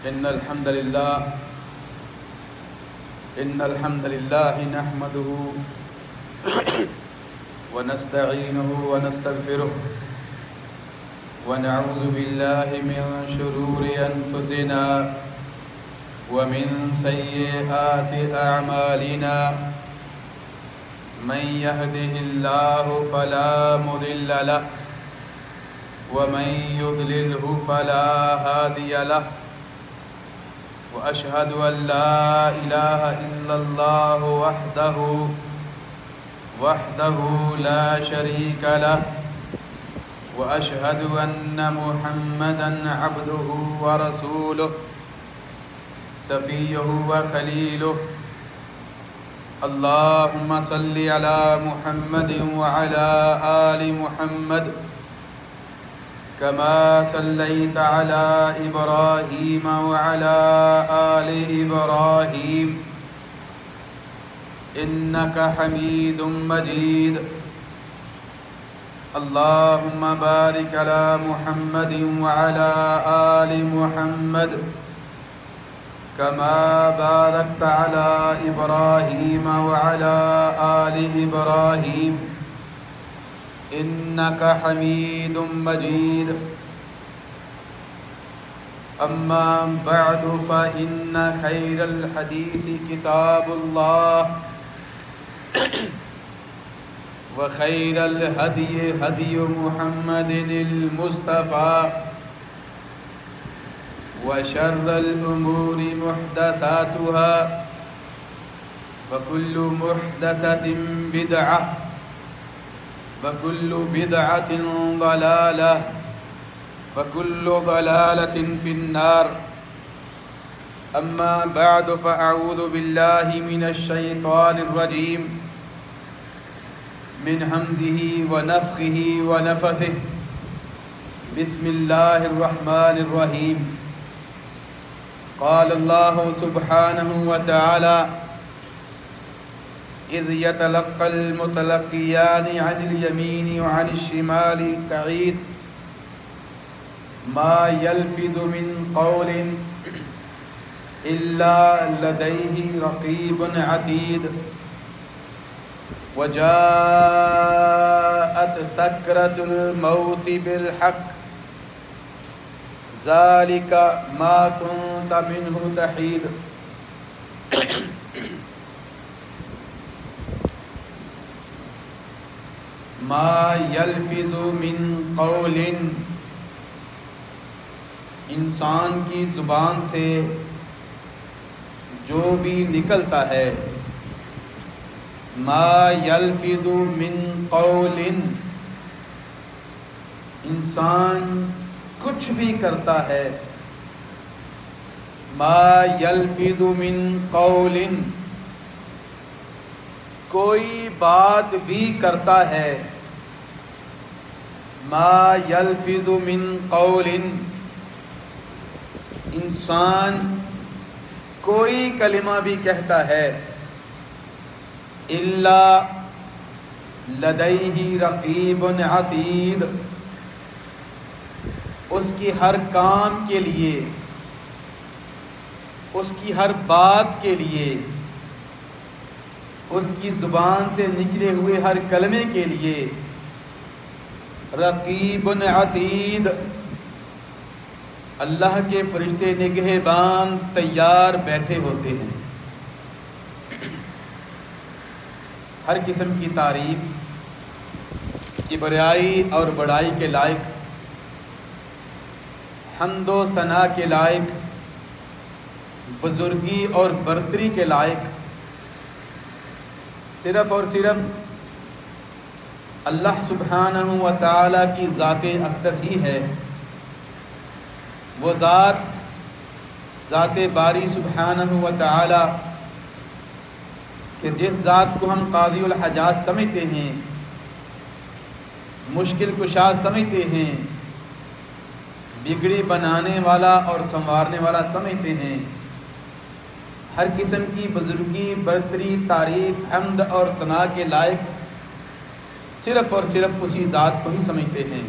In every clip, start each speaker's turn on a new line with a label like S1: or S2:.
S1: إن الحمد لله نحمده ونستعينه ونستغفره ونعوذ بالله من شرور أنفسنا ومن سيئات أعمالنا من يهده الله فلا مضل له ومن يضلله فلا هادي له وأشهد أن لا إله إلا الله وحده لا شريك له وأشهد أن محمدًا عبده ورسوله صفيه وخليله اللهم صل على محمد وعلى آل محمد كما صليت على إبراهيم وعلى آل إبراهيم إنك حميد مجيد اللهم بارك على محمد وعلى آل محمد كما باركت على إبراهيم وعلى آل إبراهيم إنك حميد مجيد أما بعد فإن خير الحديث كتاب الله وخير الهدي هدي محمد المصطفى وشر الأمور محدثاتها وكل محدثة بدعة وكل بدعة ضلالة وكل ضلالة في النار أما بعد فأعوذ بالله من الشيطان الرجيم من همزه ونفخه ونفثه بسم الله الرحمن الرحيم قال الله سبحانه وتعالى إذ يتلقى المتلقيان عن اليمين وعن الشمال قعيد ما يلفظ من قول إلا لديه رقيب عتيد وجاءت سكرة الموت بالحق ذلك ما كنت منه تحيد ما يلفظ من قول انسان کی زبان سے جو بھی نکلتا ہے ما يلفظ من قول انسان کچھ بھی کرتا ہے ما يلفظ من قول کوئی بات بھی کرتا ہے ما يلفظ من قول انسان کوئی کلمہ بھی کہتا ہے الا لدیہ رقیب عتید اس کی ہر کام کے لیے اس کی ہر بات کے لیے اس کی زبان سے نکلے ہوئے ہر کلمے کے لیے رقیب عتید اللہ کے فرشتے نگہبان تیار بیٹھے ہوتے ہیں ہر قسم کی تعریف کبریائی اور بڑائی کے لائق حمد و ثنا کے لائق بزرگی اور برتری کے لائق صرف اور صرف اللہ سبحانہ و تعالی کی ذات اقدسی ہے وہ ذات باری سبحانہ و تعالی کہ جس ذات کو ہم قاضی الحاجات سمجھتے ہیں مشکل کشا سمجھتے ہیں بگڑی بنانے والا اور سنوارنے والا سمجھتے ہیں ہر قسم کی بزرگی برتری تعریف حمد اور ثنا کے لائق صرف اور صرف اسی ذات کو ہی سمجھتے ہیں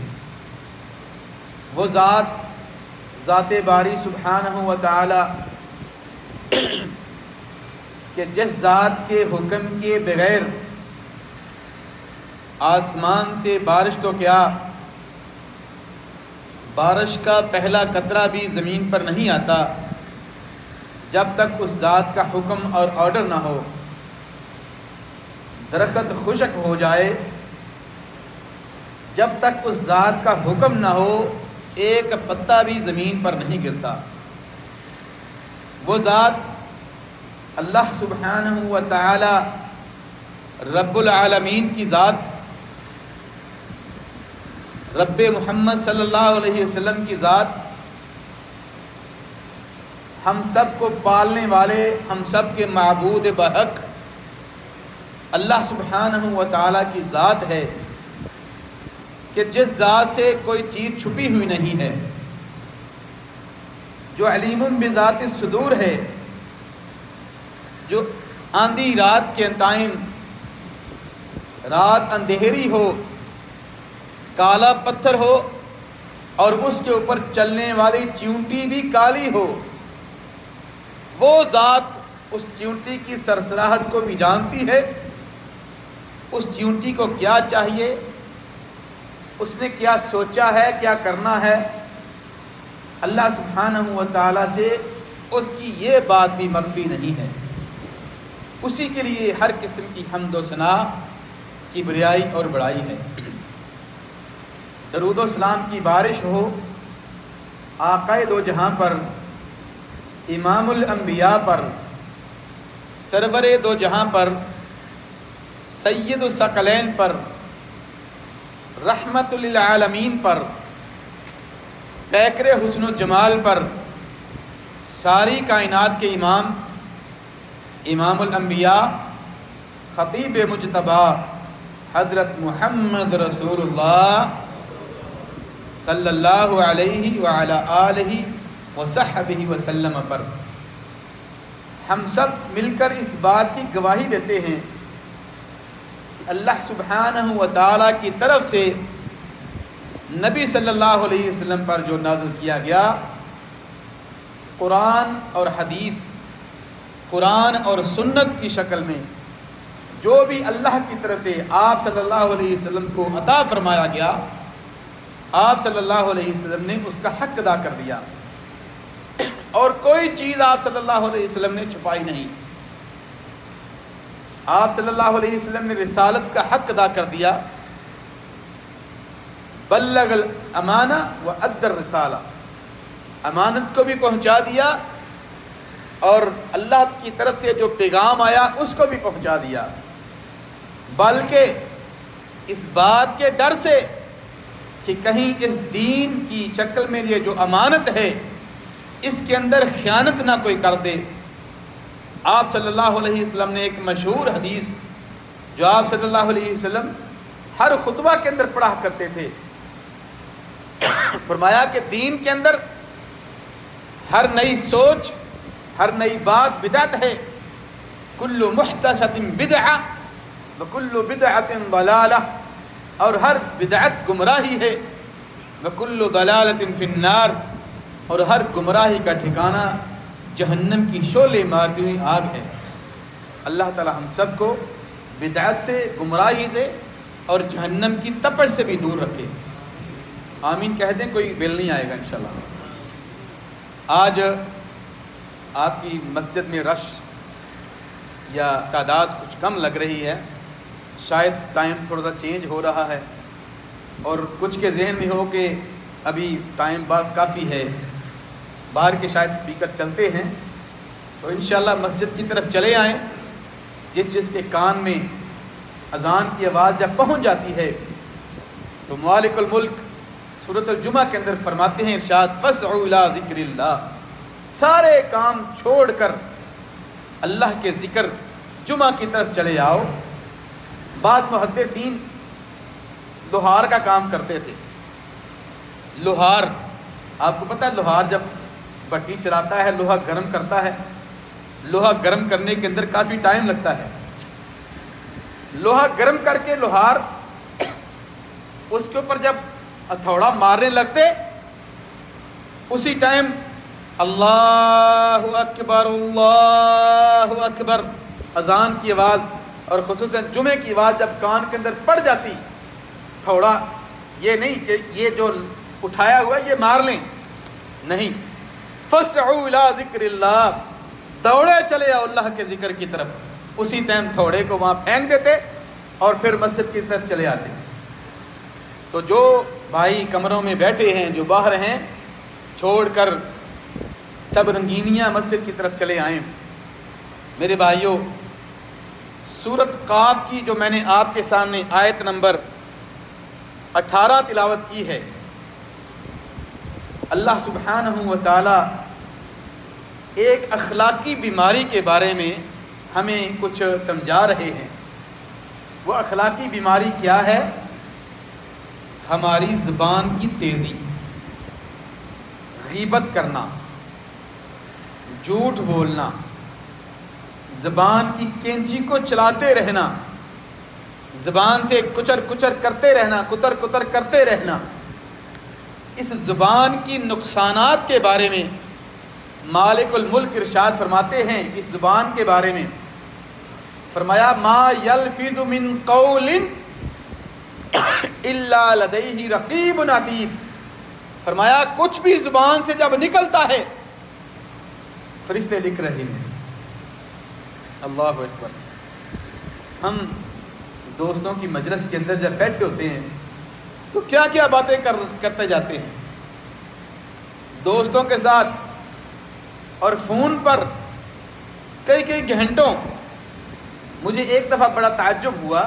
S1: وہ ذات ذات باری سبحانہ و تعالی کہ جس ذات کے حکم کے بغیر آسمان سے بارش تو کیا، بارش کا پہلا قطرہ بھی زمین پر نہیں آتا جب تک اس ذات کا حکم اور آرڈر نہ ہو۔ درخت خشک ہو جائے جب تک اس ذات کا حکم نہ ہو ایک پتا بھی زمین پر نہیں گرتا۔ وہ ذات اللہ سبحانہ و تعالی رب العالمین کی ذات، رب محمد صلی اللہ علیہ وسلم کی ذات، ہم سب کو پالنے والے، ہم سب کے معبود بحق اللہ سبحانہ و تعالی کی ذات ہے کہ جس ذات سے کوئی چیز چھپی ہوئی نہیں ہے، جو علیم بذات الصدور ہے، جو آندھی رات کے ٹائم، رات اندھیری ہو، کالا پتھر ہو اور اس کے اوپر چلنے والی چیونٹی بھی کالی ہو، وہ ذات اس چیونٹی کی سرسراہٹ کو بھی جانتی ہے، اس چیونٹی کو کیا چاہیے، اس نے کیا سوچا ہے، کیا کرنا ہے۔ اللہ سبحانہ و تعالیٰ سے اس کی یہ بات بھی مخفی نہیں ہے۔ اسی کے لیے ہر قسم کی حمد و ثنا، کبریائی اور بڑائی ہے۔ درود و سلام کی بارش ہو آقائے دو جہاں پر، امام الانبیاء پر، سرور دو جہاں پر، سید الثقلین پر، رحمت للعالمین پر، پیکر حسن و جمال پر، ساری کائنات کے امام، امام الانبیاء، خطیب مجتبی حضرت محمد رسول اللہ صلی اللہ علیہ وعلی آلہ وصحبہ وسلم پر ہم سب مل کر اس بات کی گواہی دیتے ہیں کہ اللہ سبحانہ و تعالیٰ کی طرف سے نبی صلی اللہ علیہ وسلم پر جو نازل کیا گیا قرآن اور حدیث، قرآن اور سنت کی شکل میں جو بھی اللہ کی طرف سے آپ صلی اللہ علیہ وسلم کو عطا فرمایا گیا، آپ صلی اللہ علیہ وسلم نے اس کا حق ادا کر دیا، اور کوئی چیز آپ صلی اللہ علیہ وسلم نے چھپائی نہیں۔ آپ صلی اللہ علیہ وسلم نے رسالت کا حق ادا کر دیا، بلغ الامانہ وادى الرسالہ، امانت کو بھی پہنچا دیا اور اللہ کی طرف سے جو پیغام آیا اس کو بھی پہنچا دیا، بلکہ اس بات کے ڈر سے کہ کہیں اس دین کی شکل میں یہ جو امانت ہے اس کے اندر خیانت نہ کوئی کر دے، آپ صلی اللہ علیہ وسلم نے ایک مشہور حدیث جو آپ صلی اللہ علیہ وسلم ہر خطبہ کے اندر پڑھا کرتے تھے، فرمایا کہ دین کے اندر ہر نئی سوچ، ہر نئی بات بدعت ہے، کل محدثۃ بدعہ وکل بدعۃ ضلالہ، اور ہر بدعت گمراہی ہے، وکل ضلالۃ فی النار، اور ہر گمراہی کا ٹھکانہ جہنم کی شعلے مارتی ہوئی آگ ہے۔ اللہ تعالی ہم سب کو بدعت سے، گمراہی سے اور جہنم کی تپش سے بھی دور رکھے، آمین کہہ دیں، کوئی بل نہیں آئے گا انشاءاللہ۔ آج آپ کی مسجد میں رش یا تعداد کچھ کم لگ رہی ہے، شاید ٹائم تھوڑا سا چینج ہو رہا ہے، اور کچھ کے ذہن میں ہو کہ ابھی ٹائم بعد کافی ہے، باہر کے شاید سپیکر چلتے ہیں، تو انشاءاللہ مسجد کی طرف چلے آئیں۔ جس کے کان میں اذان کی آواز جب پہنچ جاتی ہے تو مالک الملک سورۃ الجمعہ کے اندر فرماتے ہیں، ارشاد فَاسْعُوا إِلَىٰ ذِكْرِ اللَّهِ، سارے کام چھوڑ کر اللہ کے ذکر جمعہ کی طرف چلے آؤ۔ بعض محدثین لوہار کا کام کرتے تھے۔ لوہار، آپ کو پتہ ہے لوہار جب بھٹی چلاتا ہے، لوہا گرم کرتا ہے، لوہا گرم کرنے کے اندر کافی ٹائم لگتا ہے۔ لوہا گرم کر کے لوہار اس کے اوپر جب ہتھوڑا مارنے لگتے اسی ٹائم اللہ اکبر اذان کی آواز اور خصوصاً جمعے کی آواز جب کان کے اندر پڑ جاتی، تھوڑا یہ نہیں کہ یہ جو اٹھایا ہوا یہ مار لیں، نہیں، فَاسْعُوا إِلَىٰ ذِكْرِ اللَّهِ، دوڑے چلے آؤ اللہ کے ذکر کی طرف۔ اسی ٹائم تھوڑے کو وہاں پھینک دیتے اور پھر مسجد کی طرف چلے آتے۔ تو جو بھائی کمروں میں بیٹھے ہیں، جو باہر ہیں، چھوڑ کر سب رنگینیاں مسجد کی طرف چلے آئیں۔ میرے بھائیوں، سورۃ قاف کی جو میں نے آپ کے سامنے آیت نمبر 18 تلاوت کی ہے، اللہ سبحانہ و تعالی ایک اخلاقی بیماری کے بارے میں ہمیں کچھ سمجھا رہے ہیں۔ وہ اخلاقی بیماری کیا ہے؟ ہماری زبان کی تیزی، غیبت کرنا، جھوٹ بولنا، زبان کی کینچی کو چلاتے رہنا، زبان سے کچر کچر کرتے رہنا، کتر کتر کرتے رہنا۔ اس زبان کی نقصانات کے بارے میں مالک الملک ارشاد فرماتے ہیں، اس زبان کے بارے میں فرمایا ما یلفظ من قول الا لدیہ رقیب عتید، فرمایا کچھ بھی زبان سے جب نکلتا ہے فرشتے لکھ رہے ہیں۔ اللہ اکبر۔ ہم دوستوں کی مجلس کے اندر جب بیٹھے ہوتے ہیں تو کیا کیا باتیں کرتے جاتے ہیں دوستوں کے ساتھ، اور فون پر کئی کئی گھنٹوں۔ مجھے ایک دفعہ بڑا تعجب ہوا،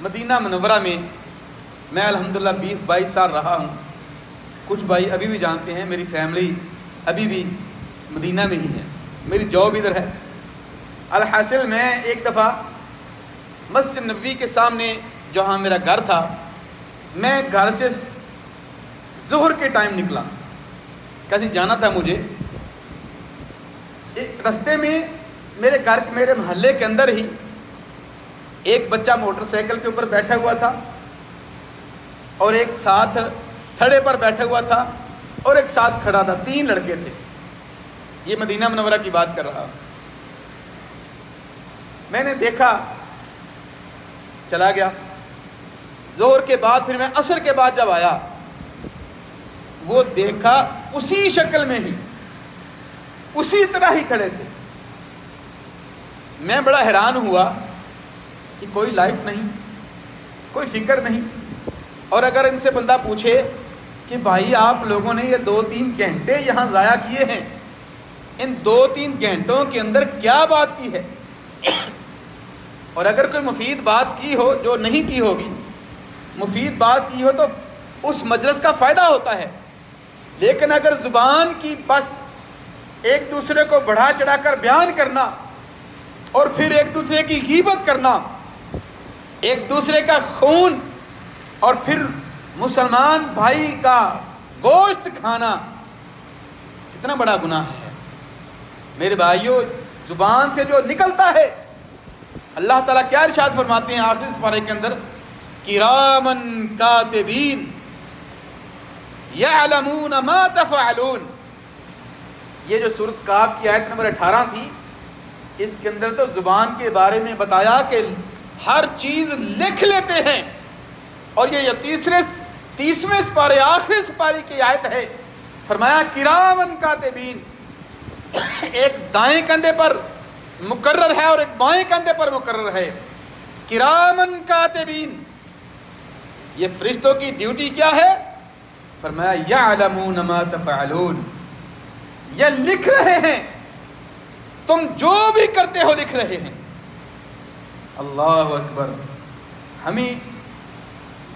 S1: مدینہ منورہ میں میں الحمدللہ 20-22 سال رہا ہوں، کچھ بھائی ابھی بھی جانتے ہیں، میری فیملی ابھی بھی مدینہ میں ہی ہے، میری جاب ادھر ہے۔ الحاصل میں ایک دفعہ مسجد نبوی کے سامنے جہاں میرا گھر تھا، میں گھر سے ظہر کے ٹائم نکلا، کہیں جانا تھا مجھے۔ رستے میں میرے محلے کے اندر ہی ایک بچہ موٹر سائیکل کے اوپر بیٹھا ہوا تھا، اور ایک ساتھ تھڑے پر بیٹھا ہوا تھا، اور ایک ساتھ کھڑا تھا، 3 لڑکے تھے۔ یہ مدینہ منورہ کی بات کر رہا ہوں۔ میں نے دیکھا، چلا گیا۔ ظہر کے بعد پھر میں عصر کے بعد جب آیا، وہ دیکھا اسی شکل میں ہی، اسی طرح ہی کھڑے تھے۔ میں بڑا حیران ہوا کہ کوئی لائف نہیں، کوئی فکر نہیں۔ اور اگر ان سے بندہ پوچھے کہ بھائی آپ لوگوں نے یہ 2-3 گھنٹے یہاں ضائع کیے ہیں، ان 2-3 گھنٹوں کے اندر کیا بات کی ہے؟ اور اگر کوئی مفید بات کی ہو، جو نہیں کی ہوگی، مفید بات کی ہو تو اس مجلس کا فائدہ ہوتا ہے۔ لیکن اگر زبان کی بس ایک دوسرے کو بڑھا چڑھا کر بیان کرنا، اور پھر ایک دوسرے کی غیبت کرنا، ایک دوسرے کا خون، اور پھر مسلمان بھائی کا گوشت کھانا، کتنا بڑا گناہ ہے میرے بھائیوں۔ زبان سے جو نکلتا ہے، اللہ تعالیٰ کیا ارشاد فرماتے ہیں آخری سپارے کے اندر؟ کرامن کاتبین یعلمون ما تفعلون۔ یہ جو سورۃ قاف کی آیت نمبر 18 تھی، اس کے اندر تو زبان کے بارے میں بتایا کہ ہر چیز لکھ لیتے ہیں، اور یہ 30ویں سپارے آخری سپارے کی آیت ہے۔ فرمایا کرامن کاتبین، ایک دائیں کندھے پر مقرر ہے اور ایک بائیں کندھے پر مقرر ہے۔ کرامن کاتبین، یہ فرشتوں کی ڈیوٹی کیا ہے؟ فرمایا یعلمون ما تفعلون، یہ لکھ رہے ہیں، تم جو بھی کرتے ہو لکھ رہے ہیں۔ اللہ اکبر۔ ہمیں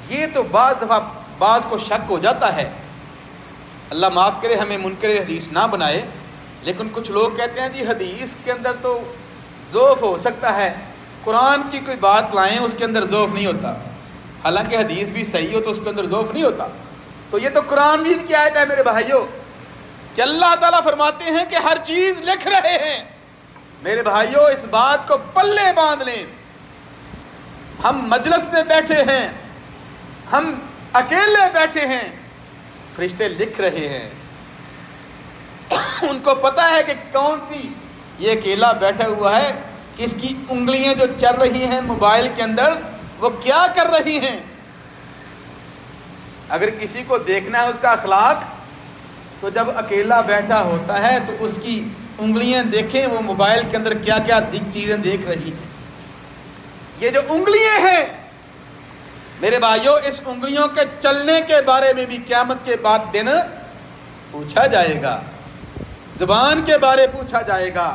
S1: یہ تو بعض کو شک ہو جاتا ہے، اللہ معاف کرے، ہمیں منکر حدیث نہ بنائے، لیکن کچھ لوگ کہتے ہیں جی حدیث کے اندر تو ضعف ہو سکتا ہے، قرآن کی کوئی بات لائیں اس کے اندر ضعف نہیں ہوتا۔ حالانکہ حدیث بھی صحیح ہو تو اس کے اندر ضعف نہیں ہوتا۔ تو یہ تو قرآن مجید کی آیت ہے میرے بھائیوں، کہ اللہ تعالیٰ فرماتے ہیں کہ ہر چیز لکھ رہے ہیں۔ میرے بھائیوں، اس بات کو پلے باندھ لیں۔ ہم مجلس میں بیٹھے ہیں، ہم اکیلے بیٹھے ہیں، فرشتے لکھ رہے ہیں، ان کو پتہ ہے کہ کون سی یہ اکیلا بیٹھا ہوا ہے، اس کی انگلیاں جو چل رہی ہیں موبائل کے اندر وہ کیا کر رہی ہیں۔ اگر کسی کو دیکھنا ہے اس کا اخلاق، تو جب اکیلا بیٹھا ہوتا ہے تو اس کی انگلیاں دیکھیں وہ موبائل کے اندر کیا کیا چیزیں دیکھ رہی ہیں۔ یہ جو انگلیاں ہیں میرے بھائیوں، اس انگلیوں کے چلنے کے بارے میں بھی قیامت کے بعد دن پوچھا جائے گا، زبان کے بارے پوچھا جائے گا،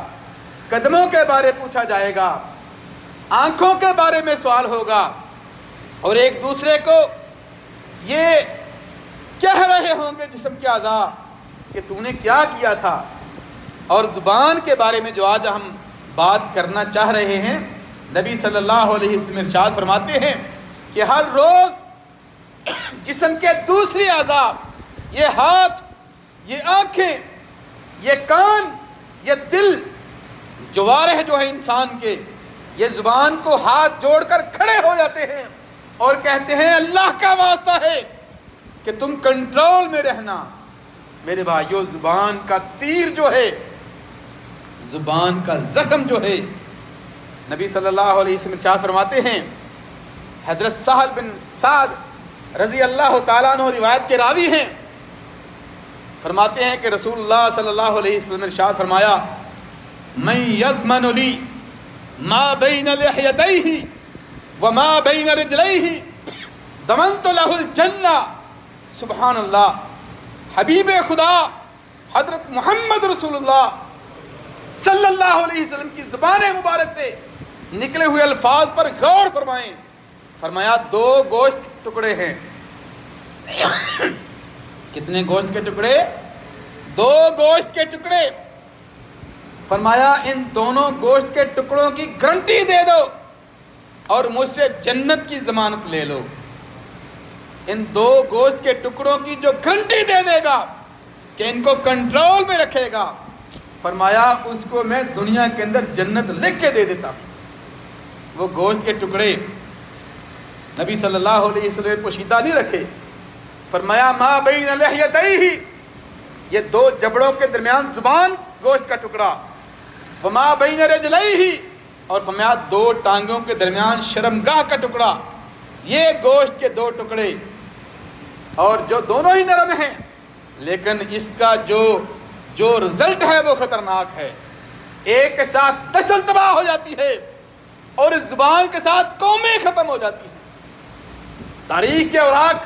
S1: قدموں کے بارے پوچھا جائے گا، آنکھوں کے بارے میں سوال ہوگا، اور ایک دوسرے کو یہ کہہ رہے ہوں گے جسم کے اعضاء کہ تو نے کیا کیا تھا۔ اور زبان کے بارے میں جو آج ہم بات کرنا چاہ رہے ہیں، نبی صلی اللہ علیہ وسلم ارشاد فرماتے ہیں کہ ہر روز جسم کے دوسری اعضاء، یہ ہاتھ، یہ آنکھیں، یہ کان، یہ دل، جوارح جو ہے انسان کے، یہ زبان کو ہاتھ جوڑ کر کھڑے ہو جاتے ہیں اور کہتے ہیں اللہ کا واسطہ ہے کہ تم کنٹرول میں رہنا۔ میرے بھائیو، زبان کا تیر جو ہے، زبان کا زخم جو ہے، نبی صلی اللہ علیہ وسلم ارشاد فرماتے ہیں، حضرت سہل بن سعد رضی اللہ تعالیٰ عنہ روایت کے راوی ہیں، فرماتے ہیں کہ رسول اللہ صلی اللہ علیہ وسلم ارشاد فرمایا، من یضمن لی ما بین لحیتیہ وما بین رجلیہ ضمنت لہ الجنہ۔ سبحان اللہ، حبیب خدا حضرت محمد رسول اللہ صلی اللہ علیہ وسلم کی زبان مبارک سے نکلے ہوئے الفاظ پر غور فرمائیں۔ فرمایا دو گوشت کے ٹکڑے ہیں۔ کتنے گوشت کے ٹکڑے؟ دو گوشت کے ٹکڑے۔ فرمایا ان دونوں گوشت کے ٹکڑوں کی گارنٹی دے دو اور مجھ سے جنت کی ضمانت لے لو۔ ان دو گوشت کے ٹکڑوں کی جو گارنٹی دے دے گا کہ ان کو کنٹرول میں رکھے گا، فرمایا اس کو میں دنیا کے اندر جنت لکھ کے دے دیتا ہوں۔ وہ گوشت کے ٹکڑے نبی صلی اللہ علیہ وسلم پوشیدہ نہیں رکھے۔ فرمایا ما بین لحیتیہ، یہ دو جبڑوں کے درمیان زبان گوشت کا ٹکڑا، وما بین رجلیہ، اور فرمایا دو ٹانگوں کے درمیان شرمگاہ کا ٹکڑا، یہ گوشت کے دو ٹکڑے، اور جو دونوں ہی نرم ہیں لیکن اس کا جو رزلٹ ہے وہ خطرناک ہے۔ ایک کے ساتھ نسل تباہ ہو جاتی ہے اور اس زبان کے ساتھ قومیں ختم ہو جاتی ہیں۔ تاریخ کے اوراق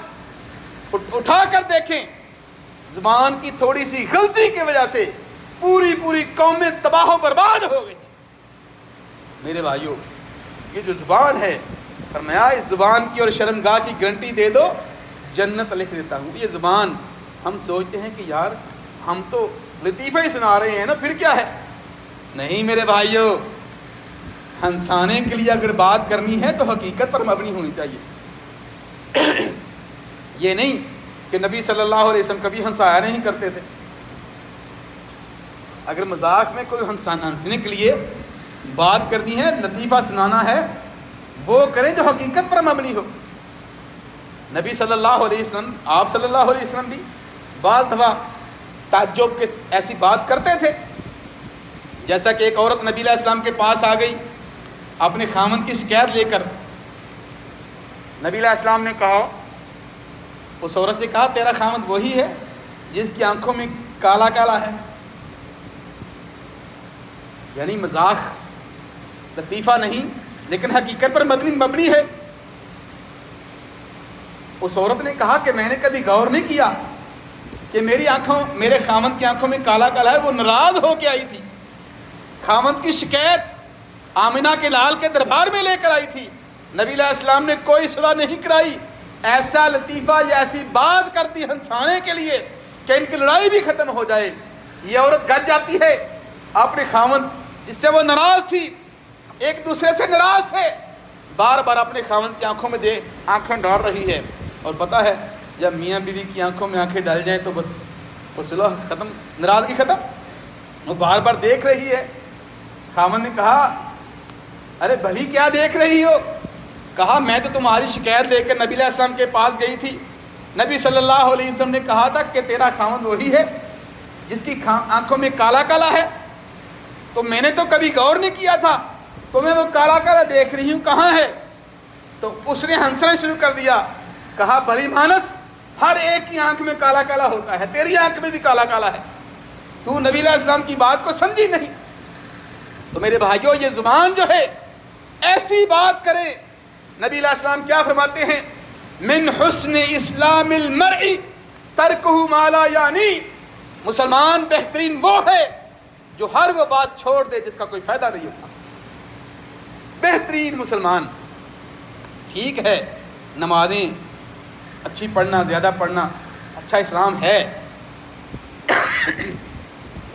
S1: اٹھا کر دیکھیں، زبان کی تھوڑی سی غلطی کی وجہ سے پوری قومیں تباہ و برباد ہو گئی۔ میرے بھائیوں، یہ جو زبان ہے، فرمایا اس زبان کی اور شرمگاہ کی گارنٹی دے دو، جنت لکھ دیتا ہوں۔ یہ زبان، ہم سوچتے ہیں کہ یار ہم تو لطیفہ ہی سنا رہے ہیں نا، پھر کیا ہے؟ نہیں میرے بھائیوں، ہنسانے کے لیے اگر بات کرنی ہے تو حقیقت پر مبنی ہونی چاہیے۔ یہ نہیں کہ نبی صلی اللہ علیہ وسلم کبھی ہنسایا نہیں کرتے تھے۔ اگر مذاق میں کوئی ہنسنے کے لیے بات کرنی ہے، لطیفہ سنانا ہے، وہ کریں جو حقیقت پر مبنی ہو۔ نبی صلی اللہ علیہ وسلم، آپ صلی اللہ علیہ وسلم بھی بعض دفعہ تعجب کے ایسی بات کرتے تھے، جیسا کہ ایک عورت نبی علیہ السلام کے پاس آ گئی اپنے خامند کی شکایت لے کر۔ نبی علیہ السلام نے کہا، اس عورت سے کہا، تیرا خامند وہی ہے جس کی آنکھوں میں کالا کالا ہے؟ یعنی مذاق، لطیفہ نہیں، لیکن حقیقت پر مبنی ہے۔ اس عورت نے کہا کہ میں نے کبھی غور نہیں کیا کہ میرے خامند کی آنکھوں میں کالا کالا ہے۔ وہ ناراض ہو کے آئی تھی، خامند کی شکایت آمنہ کے لال کے دربار میں لے کر آئی تھی۔ نبی علیہ السلام نے کوئی صلح نہیں کرائی، ایسا لطیفہ یا ایسی بات کرتی ہنسانے کے لیے کہ ان کی لڑائی بھی ختم ہو جائے۔ یہ عورت گھر جاتی ہے، اپنے خامند جس سے وہ ناراض تھی، ایک دوسرے سے ناراض تھے، بار بار اپنے خامند کی آنکھوں میں آنکھیں ڈال رہی ہے۔ اور پتہ ہے جب میاں بیوی کی آنکھوں میں آنکھیں ڈال جائیں تو بس وہ صلح ختم، ناراضگی ختم۔ وہ بار بار دیکھ رہی ہے۔ خامند نے کہا، ارے بھائی کیا دیکھ رہی ہو؟ کہا میں تو تمہاری شکایت لے کر نبی علیہ السلام کے پاس گئی تھی، نبی صلی اللہ علیہ وسلم نے کہا تھا کہ تیرا خاوند وہی ہے جس کی آنکھوں میں کالا کالا ہے. تو میں نے تو کبھی غور نہیں کیا تھا, تو میں وہ کالا کالا دیکھ رہی ہوں کہاں ہے. تو اس نے ہنسنا شروع کر دیا. کہا بھلی مانس, ہر ایک کی آنکھ میں کالا کالا ہوتا ہے, تیری آنکھ میں بھی کالا کالا ہے, تو نبی علیہ السلام کی بات کو سمجھی نہیں. تو میرے بھائیوں, یہ زبان جو ہے ایسی بات کرے. نبی علیہ السلام کیا فرماتے ہیں؟ من حسن اسلام المرء ترکہ ما لا یعنی. مسلمان بہترین وہ ہے جو ہر وہ بات چھوڑ دے جس کا کوئی فائدہ نہیں ہوتا. بہترین مسلمان. ٹھیک ہے, نمازیں اچھی پڑھنا, زیادہ پڑھنا اچھا اسلام ہے,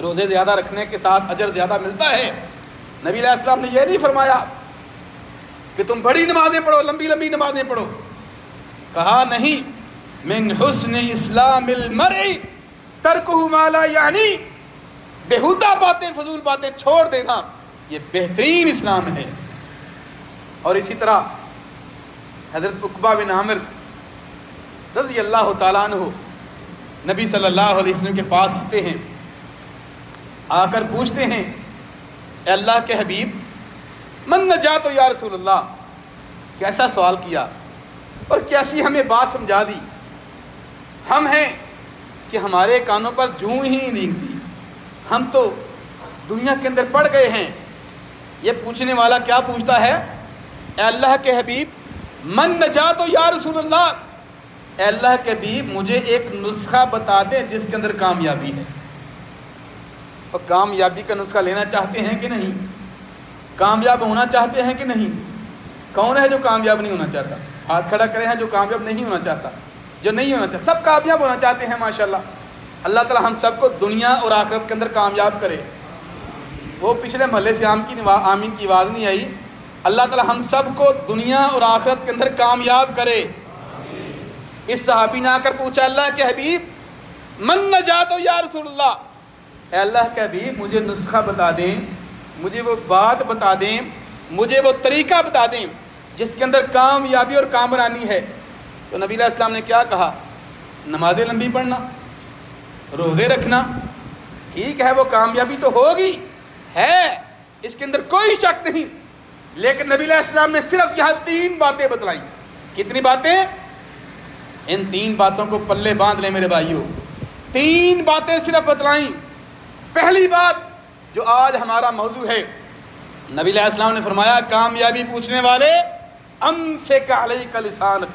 S1: روزے زیادہ رکھنے کے ساتھ اجر زیادہ ملتا ہے. نبی علیہ السلام نے یہ نہیں فرمایا کہ تم بڑی نمازیں پڑھو, لمبی لمبی نمازیں پڑھو. کہا نہیں, من حسن اسلام المرء ترکہ ما لا یعنی. بےہودہ باتیں, فضول باتیں چھوڑ دینا, یہ بہترین اسلام ہے. اور اسی طرح حضرت عقبہ بن عامر رضی اللہ تعالیٰ عنہ نبی صلی اللہ علیہ وسلم کے پاس آتے ہیں, آ کر پوچھتے ہیں, اے اللہ کے حبیب, من نجات یا رسول اللہ. کیسا سوال کیا اور کیسی ہمیں بات سمجھا دی. ہم ہیں کہ ہمارے کانوں پر جوں ہی رینگتی, ہم تو دنیا کے اندر پڑ گئے ہیں. یہ پوچھنے والا کیا پوچھتا ہے؟ اے اللہ کے حبیب, من نجات یا رسول اللہ. اے اللہ کے حبیب, مجھے ایک نسخہ بتا دیں جس کے اندر کامیابی ہے. اور کامیابی کا نسخہ لینا چاہتے ہیں کہ نہیں؟ کامیاب ہونا چاہتے ہیں کہ نہیں؟ کون ہے جو کامیاب نہیں ہونا چاہتا؟ ہاتھ کھڑا کرے ہیں جو کامیاب نہیں ہونا چاہتا, جو نہیں ہونا چاہتا. سب کامیاب ہونا چاہتے ہیں ماشاءاللہ. اللہ تعالی ہم سب کو دنیا اور آخرت کے اندر کامیاب کرے. وہ پچھلے محلے سے آمین کی آواز نہیں آئی. اللہ تعالی ہم سب کو دنیا اور آخرت کے اندر کامیاب کرے. اس صحابی نے آ کر پوچھا, اللہ کے حبیب, من نجات یا رسول اللہ. اے اللہ کے حبیب, مجھے نسخہ بتا دیں, مجھے وہ بات بتا دیں, مجھے وہ طریقہ بتا دیں جس کے اندر کامیابی اور کامرانی ہے. تو نبی علیہ السلام نے کیا کہا؟ نمازیں لمبی پڑھنا, روزے رکھنا. ٹھیک ہے, وہ کامیابی تو ہوگی ہے, اس کے اندر کوئی شک نہیں. لیکن نبی علیہ السلام نے صرف یہاں 3 باتیں بتلائیں. کتنی باتیں؟ ان 3 باتوں کو پلے باندھ لیں میرے بھائیوں. 3 باتیں صرف بتلائیں. پہلی بات جو آج ہمارا موضوع ہے, نبی علیہ السلام نے فرمایا, کامیابی پوچھنے والے, امسک علیک لسانک,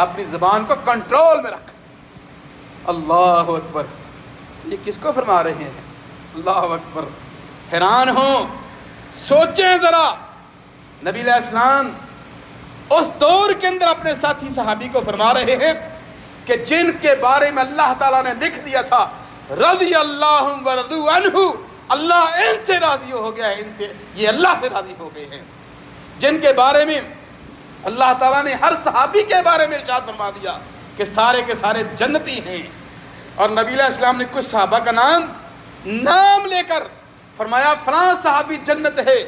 S1: اپنی زبان کو کنٹرول میں رکھ. اللہ اکبر, یہ کس کو فرما رہے ہیں؟ اللہ اکبر. حیران ہوں, سوچیں ذرا. نبی علیہ السلام اس دور کے اندر اپنے ساتھی صحابی کو فرما رہے ہیں کہ جن کے بارے میں اللہ تعالیٰ نے لکھ دیا تھا, رضی اللہ ورضوا عنہ, اللہ ان سے راضی ہو گیا ہے, ان سے, یہ اللہ سے راضی ہو گئے ہیں. جن کے بارے میں اللہ تعالیٰ نے ہر صحابی کے بارے میں ارشاد فرما دیا کہ سارے کے سارے جنتی ہیں. اور نبی علیہ السلام نے کچھ صحابہ کا نام لے کر فرمایا, فلاں صحابی جنت ہے,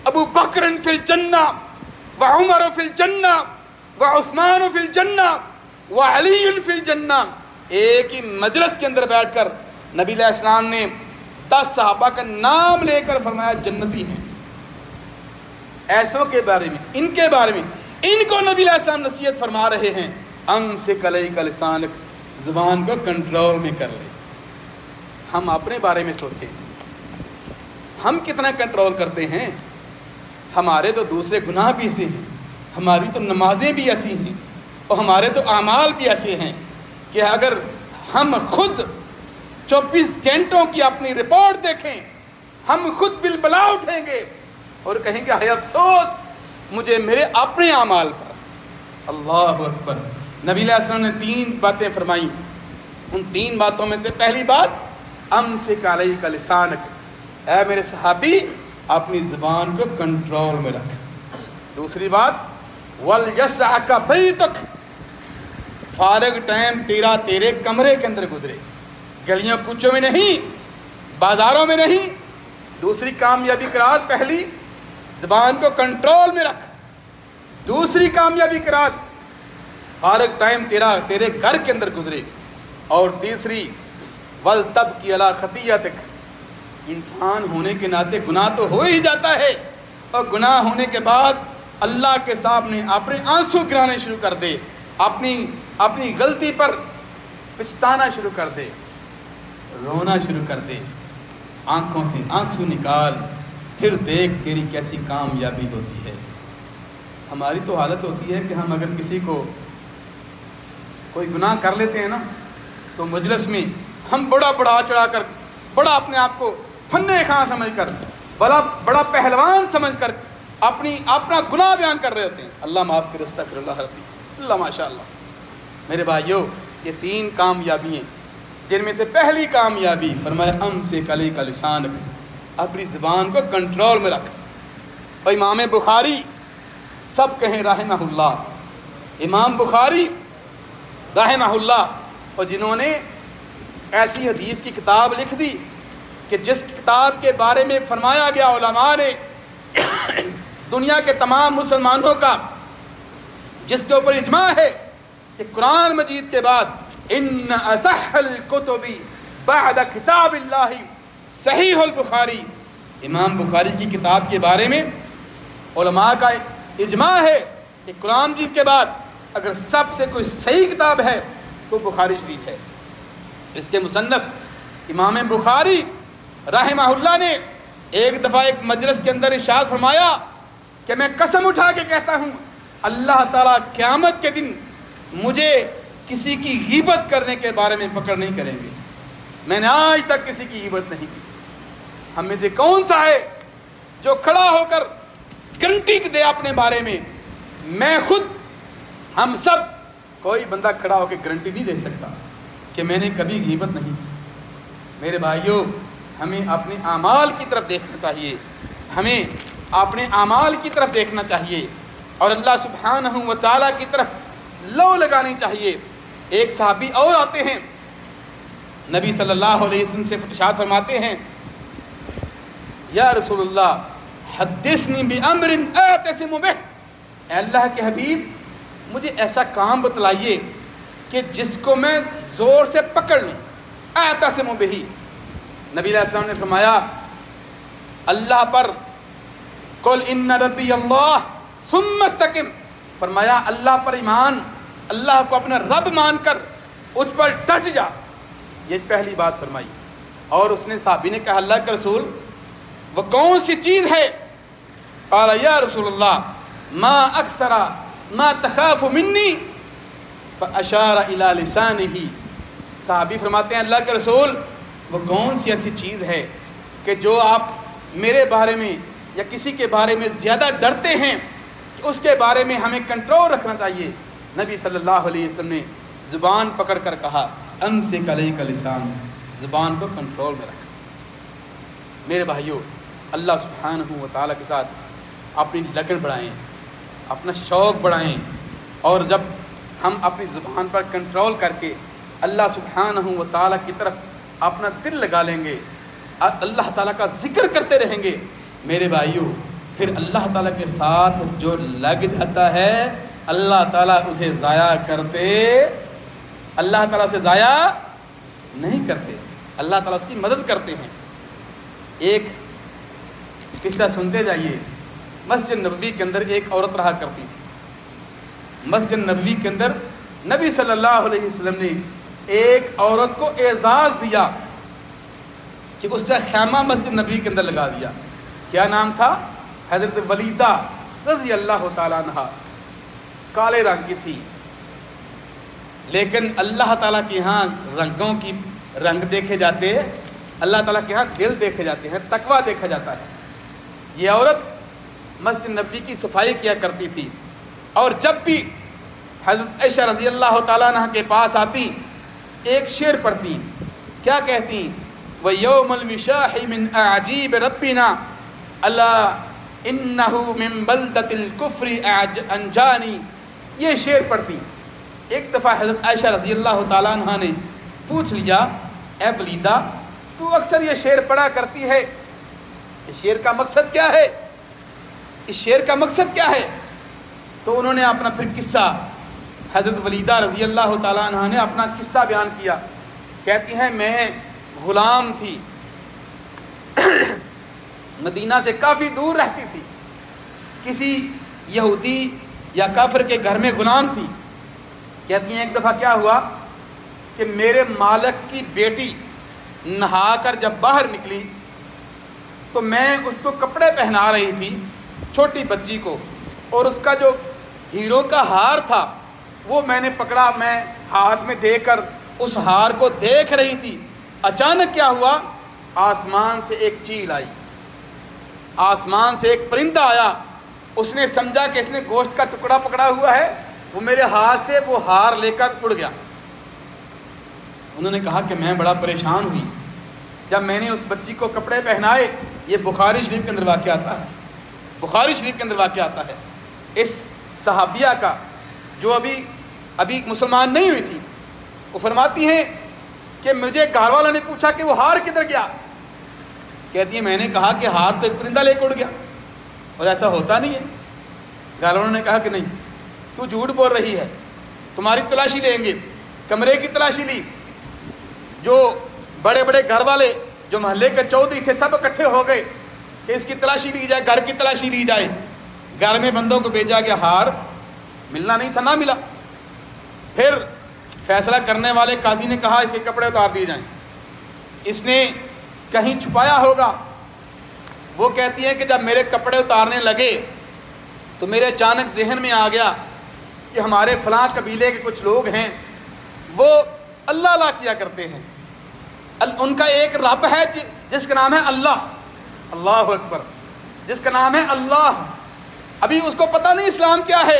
S1: ابو بکر فی الجنہ, وعمر فی الجنہ, وعثمان فی الجنہ, وعلی فی الجنہ. ایک ہی مجلس کے اندر بیٹھ کر نبی علیہ السلام نے 10 صحابہ کا نام لے کر فرمایا جنتی ہیں. ایسوں کے بارے میں, ان کے بارے میں, ان کو نبی علیہ السلام نصیحت فرما رہے ہیں, امسک علیک لسانک, زبان کو کنٹرول میں کر لے. ہم اپنے بارے میں سوچیں, ہم کتنا کنٹرول کرتے ہیں. ہمارے تو دوسرے گناہ بھی ایسے ہیں, ہماری تو نمازیں بھی ایسی ہیں, اور ہمارے تو اعمال بھی ایسے ہیں کہ اگر ہم خود 24 گھنٹوں کی اپنی رپورٹ دیکھیں, ہم خود بلبلا اٹھیں گے اور کہیں گے ہے افسوس مجھے میرے اپنے اعمال پر. اللہ اکبر. نبی علیہ السلام نے 3 باتیں فرمائیں. ان 3 باتوں میں سے پہلی بات, امسک علیک لسانک, اے میرے صحابی اپنی زبان کو کنٹرول میں رکھ. دوسری بات, وَلْيَسْعَكَ بَيْتُكَ, فارغ ٹائم تیرا تیرے کمرے کے اندر گزرے, گلیوں کوچوں میں نہیں, بازاروں میں نہیں. دوسری کامیابی کی راز, پہلی زبان کو کنٹرول میں رکھ. دوسری کامیابی کی راز, فارغ ٹائم تیرے گھر کے اندر گزرے. اور تیسری وَلْتَبْكِ عَلَىٰ خَطِيَّتِكَ، انسان ہونے کے ناطے گناہ تو ہو ہی جاتا ہے، اور گناہ ہونے کے بعد اللہ کے سامنے اپنے آنسو گرانے شروع کر دے، اپنی غلطی پر پچھتانا شروع کر دے، رونا شروع کر دے، آنکھوں سے آنسو نکال، پھر دیکھ تیری کیسی کامیابی ہوتی ہے. ہماری تو حالت ہوتی ہے کہ ہم اگر کسی کو کوئی گناہ کر لیتے ہیں نا تو مجلس میں ہم بڑا چڑھا کر، بڑا اپنے آپ کو فنے خواں سمجھ کر، بڑا پہلوان سمجھ کر اپنا گناہ بیان کر رہے ہوتے ہیں. اللہ معاف کرے، استغفر اللہ ربی، اللہ ماشاء اللہ. میرے بھائیو، یہ 3 کامیابی ہیں، جن میں سے پہلی کامیابی فرمایا امسک علیک لسانک، اپنی زبان کو کنٹرول میں رکھ. اور امام بخاری، سب کہیں رحمہ اللہ، امام بخاری رحمہ اللہ، اور جنہوں نے ایسی حدیث کی کتاب لکھ دی کہ جس کتاب کے بارے میں فرمایا گیا علماء نے دنیا کے تمام مسلمانوں کا جس کے اوپر اجماع ہے کہ قرآن مجید کے بعد ان اصح الکتب بعد کتاب اللہ صحیح البخاری، امام بخاری کی کتاب کے بارے میں علماء کا اجماع ہے کہ قرآن مجید کے بعد اگر سب سے کوئی صحیح کتاب ہے تو بخاری شریف ہے. اس کے مصنف امام بخاری رحمہ اللہ نے ایک دفعہ ایک مجلس کے اندر ارشاد فرمایا کہ میں قسم اٹھا کے کہتا ہوں اللہ تعالیٰ قیامت کے دن مجھے کسی کی غیبت کرنے کے بارے میں پکڑ نہیں کریں گے. میں نے آج تک کسی کی غیبت نہیں کی. ہم میں سے کون سا ہے جو کھڑا ہو کر گارنٹی دے اپنے بارے میں؟ میں خود، ہم سب، کوئی بندہ کھڑا ہو کے گارنٹی نہیں دے سکتا کہ میں نے کبھی غیبت نہیں کی. میرے بھائیوں، ہمیں اپنے اعمال کی طرف دیکھنا چاہیے، ہمیں اپنے اعمال کی طرف دیکھنا چاہیے اور اللہ سبحانہ و تعالیٰ کی طرف لو لگانی چاہیے. ایک صحابی اور آتے ہیں، نبی صلی اللہ علیہ وسلم سے ارشاد فرماتے ہیں یا رسول اللہ حدثنی بامر اعتصم بہ، اے اللہ کے حبیب مجھے ایسا کام بتلائیے کہ جس کو میں زور سے پکڑ لوں. اعتصم بہ، نبی علیہ السلام نے فرمایا اللہ پر، قل ان ربی اللہ ثم استقم، فرمایا اللہ پر ایمان، اللہ کو اپنا رب مان کر اس پر ڈٹ جا. یہ پہلی بات فرمائی. اور اس نے صحابی نے کہا اللہ کے رسول وہ کون سی چیز ہے؟ قال یا رسول اللہ ما اکثر ما تخاف منی فاشار الى لسانہ. صحابی فرماتے ہیں اللہ کے رسول وہ کون سی ایسی چیز ہے کہ جو آپ میرے بارے میں یا کسی کے بارے میں زیادہ ڈرتے ہیں کہ اس کے بارے میں ہمیں کنٹرول رکھنا چاہیے؟ نبی صلی اللہ علیہ وسلم نے زبان پکڑ کر کہا امسک علیک لسان، زبان کو کنٹرول میں رکھ. میرے بھائیوں، اللہ سبحانہ و تعالیٰ کے ساتھ اپنی لگن بڑھائیں، اپنا شوق بڑھائیں، اور جب ہم اپنی زبان پر کنٹرول کر کے اللہ سبحانہ و تعالیٰ کی طرف اپنا دل لگا لیں گے، اللہ تعالیٰ کا ذکر کرتے رہیں گے، میرے بھائیوں پھر اللہ تعالیٰ کے ساتھ جو لگ جاتا ہے اللہ تعالیٰ اسے ضائع کرتے، اللہ تعالیٰ اسے ضائع نہیں کرتے، اللہ تعالیٰ اس کی مدد کرتے ہیں. ایک قصہ سنتے جائیے. مسجد نبوی کے اندر ایک عورت رہا کرتی تھی. مسجد نبوی کے اندر نبی صلی اللہ علیہ وسلم نے ایک عورت کو اعزاز دیا کہ اس نے خیمہ مسجد نبوی کے اندر لگا دیا. کیا نام تھا؟ حضرت ولیدہ رضی اللہ تعالیٰ عنہ. کالے رنگ کی تھی، لیکن اللہ تعالیٰ کے ہاں رنگوں کی رنگ دیکھے جاتے ہیں، اللہ تعالیٰ کے ہاں دل دیکھے جاتے ہیں، تقویٰ دیکھا جاتا ہے. یہ عورت مسجد نبوی کی صفائی کیا کرتی تھی، اور جب بھی حضرت عائشہ رضی اللہ تعالیٰ عنہ کے پاس آتی ایک شعر پڑھتی. کیا کہتی؟ وَيَوْمَ الْوِشَاحِ مِنْ أَعْجِيبِ رَبِّنَا أَلَا إِنَّهُ مِنْ بَلْدَةِ الْكُفْرِ أَنْجَانِي. یہ شعر پڑھتی. ایک دفعہ حضرت عائشہ رضی اللہ تعالیٰ عنہ نے پوچھ لیا اے ولیدہ تو اکثر یہ شعر پڑھا کرتی ہے، اس شعر کا مقصد کیا ہے؟ اس شعر کا مقصد کیا ہے؟ تو انہوں نے اپنا پھر قصہ حضرت ولیدہ رضی اللہ تعالیٰ عنہ نے اپنا قصہ بیان کیا. کہتی ہیں میں غلام تھی, مدینہ سے کافی دور رہتی تھی, کسی یہودی یا کافر کے گھر میں غلام تھی. کہتی ہیں ایک دفعہ کیا ہوا کہ میرے مالک کی بیٹی نہا کر جب باہر نکلی تو میں اس کو کپڑے پہنا رہی تھی, چھوٹی بچی کو, اور اس کا جو ہیروں کا ہار تھا وہ میں نے پکڑا, میں ہاتھ میں دے کر اس ہار کو دیکھ رہی تھی. اچانک کیا ہوا, آسمان سے ایک چیل آئی, آسمان سے ایک پرندہ آیا, اس نے سمجھا کہ اس نے گوشت کا ٹکڑا پکڑا ہوا ہے, وہ میرے ہاتھ سے وہ ہار لے کر اڑ گیا. انہوں نے کہا کہ میں بڑا پریشان ہوئی جب میں نے اس بچی کو کپڑے پہنائے. یہ بخاری شریف کے اندر واقعہ آتا ہے, بخاری شریف کے اندر واقعہ آتا ہے اس صحابیہ کا جو ابھی مسلمان نہیں ہوئی تھی. وہ فرماتی ہیں کہ مجھے گھر والا نے پوچھا کہ وہ ہار کدھر گیا. کہتی ہے میں نے کہا کہ ہار تو ایک پرندہ لے کے اڑ گیا, اور ایسا ہوتا نہیں ہے. گھر والوں نے کہا کہ نہیں, تو جھوٹ بول رہی ہے, تمہاری تلاشی لیں گے. کمرے کی تلاشی لی, جو بڑے بڑے گھر والے جو محلے کے چودھری تھے سب اکٹھے ہو گئے کہ اس کی تلاشی لی جائے, گھر کی تلاشی لی جائے. گھر میں بندوں کو بھیجا گیا, ہار ملنا نہیں تھا, نہ ملا. پھر فیصلہ کرنے والے قاضی نے کہا اس کے کپڑے اتار دیے جائیں, اس نے کہیں چھپایا ہوگا. وہ کہتی ہے کہ جب میرے کپڑے اتارنے لگے تو میرے اچانک ذہن میں آ گیا کہ ہمارے فلاں قبیلے کے کچھ لوگ ہیں, وہ اللہ اللہ کیا کرتے ہیں. ان کا ایک رب ہے جس کا نام ہے اللہ, اللہ اکبر, جس کا نام ہے اللہ. ابھی اس کو پتہ نہیں اسلام کیا ہے,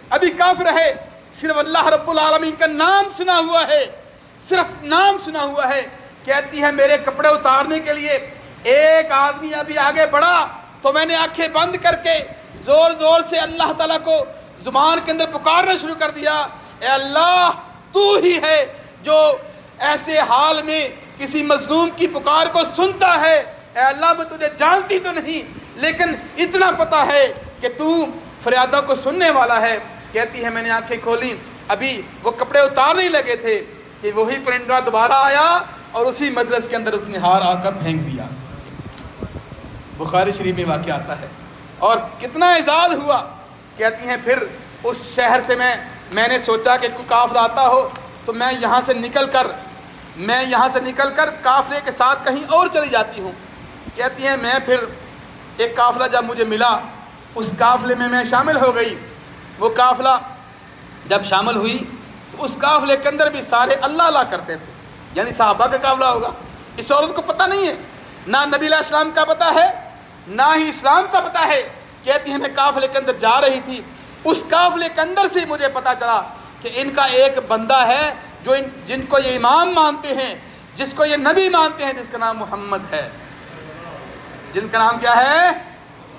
S1: ابھی کافر ہے, صرف اللہ رب العالمین کا نام سنا ہوا ہے, صرف نام سنا ہوا ہے. کہتی ہے میرے کپڑے اتارنے کے لیے ایک آدمی ابھی آگے بڑھا تو میں نے آنکھیں بند کر کے زور زور سے اللہ تعالیٰ کو زبان کے اندر پکارنا شروع کر دیا, اے اللہ تو ہی ہے جو ایسے حال میں کسی مظلوم کی پکار کو سنتا ہے. اے اللہ میں تجھے جانتی تو نہیں, لیکن اتنا پتہ ہے کہ تو فریادوں کو سننے والا ہے. کہتی ہے میں نے آنکھیں کھولی, ابھی وہ کپڑے اتارنے لگے تھے کہ وہی پرندہ دوبارہ آیا اور اسی مجلس کے اندر اس نے ہار آ کر پھینک دیا. بخاری شریف میں واقعہ آتا ہے. اور کتنا اعزاز ہوا. کہتی ہیں پھر اس شہر سے میں نے سوچا کہ کوئی قافلہ آتا ہو تو میں یہاں سے نکل کر قافلے کے ساتھ کہیں اور چلی جاتی ہوں. کہتی ہیں میں پھر ایک قافلہ جب مجھے ملا اس قافلے میں شامل ہو گئی. وہ قافلہ جب شامل ہوئی تو اس قافلے کے اندر بھی سارے اللہ اللہ کرتے تھے, یعنی صحابہ کا قافلہ ہوگا. اس عورت کو پتہ نہیں ہے, نہ نبی علیہ السلام کا پتہ ہے نہ ہی اسلام کا پتہ ہے. کہتی ہے میں قافلے کے اندر جا رہی تھی, اس قافلے کے اندر سے مجھے پتہ چلا کہ ان کا ایک بندہ ہے جو جن کو یہ امام مانتے ہیں, جس کو یہ نبی مانتے ہیں, جس کا نام محمد ہے, جن کا نام کیا ہے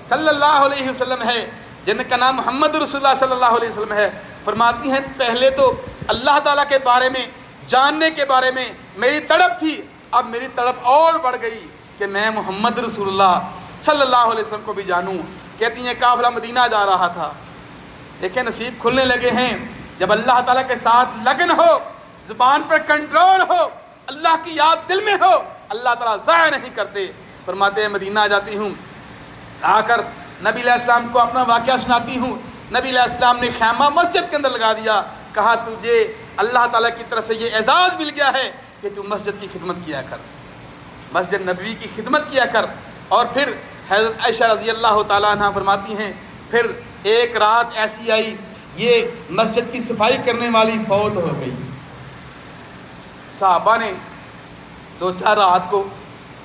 S1: صلی اللہ علیہ وسلم ہے, جن کا نام محمد رسول اللہ صلی اللہ علیہ وسلم ہے. فرماتی ہیں پہلے تو اللہ تعالیٰ کے بارے میں جاننے کے بارے میں میری تڑپ تھی, اب میری تڑپ اور بڑھ گئی کہ میں محمد رسول اللہ صلی اللہ علیہ وسلم کو بھی جانوں. کہتی ہیں قافلہ مدینہ جا رہا تھا. دیکھیں نصیب کھلنے لگے ہیں جب اللہ تعالیٰ کے ساتھ لگن ہو, زبان پر کنٹرول ہو, اللہ کی یاد دل میں ہو, اللہ تعالیٰ ضائع نہیں کرتے. فرماتے ہیں مدینہ جاتی ہوں, آ کر نبی علیہ السلام کو اپنا واقعہ سناتی ہوں. نبی علیہ السلام نے خیمہ مسجد کے اندر لگا دیا, کہا تجھے اللہ تعالیٰ کی طرف سے یہ اعزاز مل گیا ہے کہ تو مسجد کی خدمت کیا کر, مسجد نبوی کی خدمت کیا کر. اور پھر حضرت عائشہ رضی اللہ تعالیٰ عنہ فرماتی ہیں پھر ایک رات ایسی آئی, یہ مسجد کی صفائی کرنے والی فوت ہو گئی. صحابہ نے سوچا رات کو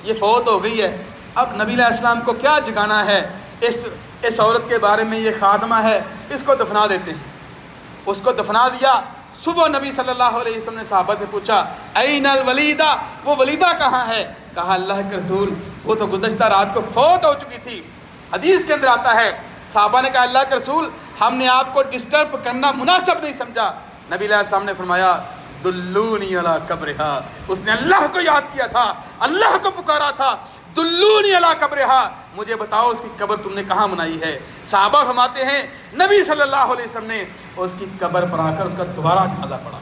S1: یہ فوت ہو گئی ہے, اب نبی علیہ السلام کو کیا جگانا ہے, اس عورت کے بارے میں یہ خادمہ ہے, اس کو دفنا دیتے ہیں. اس کو دفنا دیا. صبح نبی صلی اللہ علیہ وسلم نے صحابہ سے پوچھا این الولیدہ, وہ ولیدہ کہاں ہے؟ کہا اللہ کے رسول وہ تو گزشتہ رات کو فوت ہو چکی تھی. حدیث کے اندر آتا ہے صحابہ نے کہا اللہ کے رسول ہم نے آپ کو ڈسٹرب کرنا مناسب نہیں سمجھا. نبی علیہ السلام نے فرمایا دلونی علی قبرہا, اس نے اللہ کو یاد کیا تھا, اللہ کو پکارا تھا, دلونی علی قبرہا, مجھے بتاؤ اس کی قبر تم نے کہاں بنائی ہے؟ صحابہ فرماتے ہیں نبی صلی اللہ علیہ وسلم نے اس کی قبر پر آ کر اس کا دوبارہ جنازہ پڑھا۔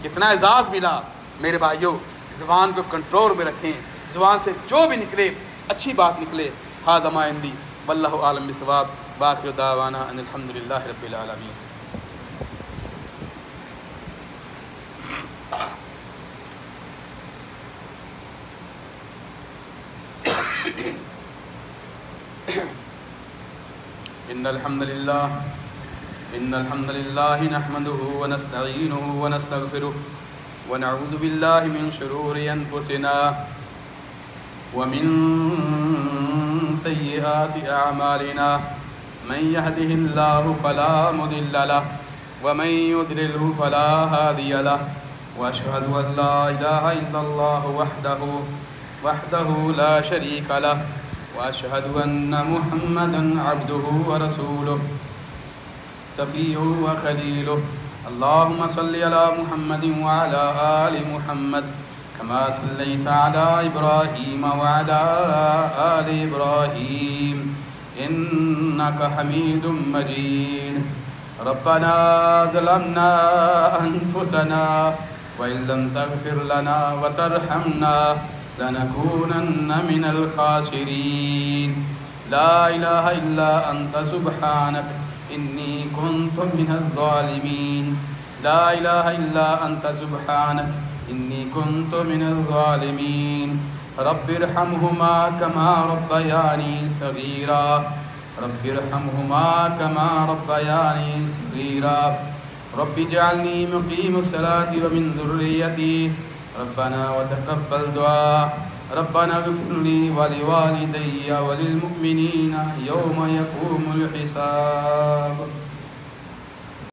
S1: کتنا اعزاز ملا۔ میرے بھائیوں، زبان کو کنٹرول میں رکھیں، زبان سے جو بھی نکلے اچھی بات نکلے۔ ھذا ما عندی واللہ اعلم بالصواب، وآخر دعوانا ان الحمد للہ رب العالمین۔ ان الحمد للہ نحمده ونستعینه ونستغفره ونعوذ باللہ من شرور انفسنا ومن سیئات اعمالنا من يهده الله فلا مضل له ومن يضلل فلا هادي له واشهد ان لا اله الا الله وحده لا شريك له واشهد ان محمدا عبده ورسوله صفيه وخليله اللهم صل على محمد وعلى آل محمد كما صليت على إبراهيم وعلى آل إبراهيم إنك حميد مجيد ربنا ظلمنا أنفسنا وإن لم تغفر لنا وترحمنا لنكونن من الخاسرين لا إله إلا أنت سبحانك إني كنت من الظالمين لا إله إلا أنت سبحانك إني كنت من الظالمين رب ارحمهما كما ربياني صغيرا رب ارحمهما كما ربياني صغيرا رب اجعلني مقيم الصلاة ومن ذريتي ربنا وتقبل دعاء ربنا اغفر لي ولوالدي وللمؤمنين يوم يقوم الحساب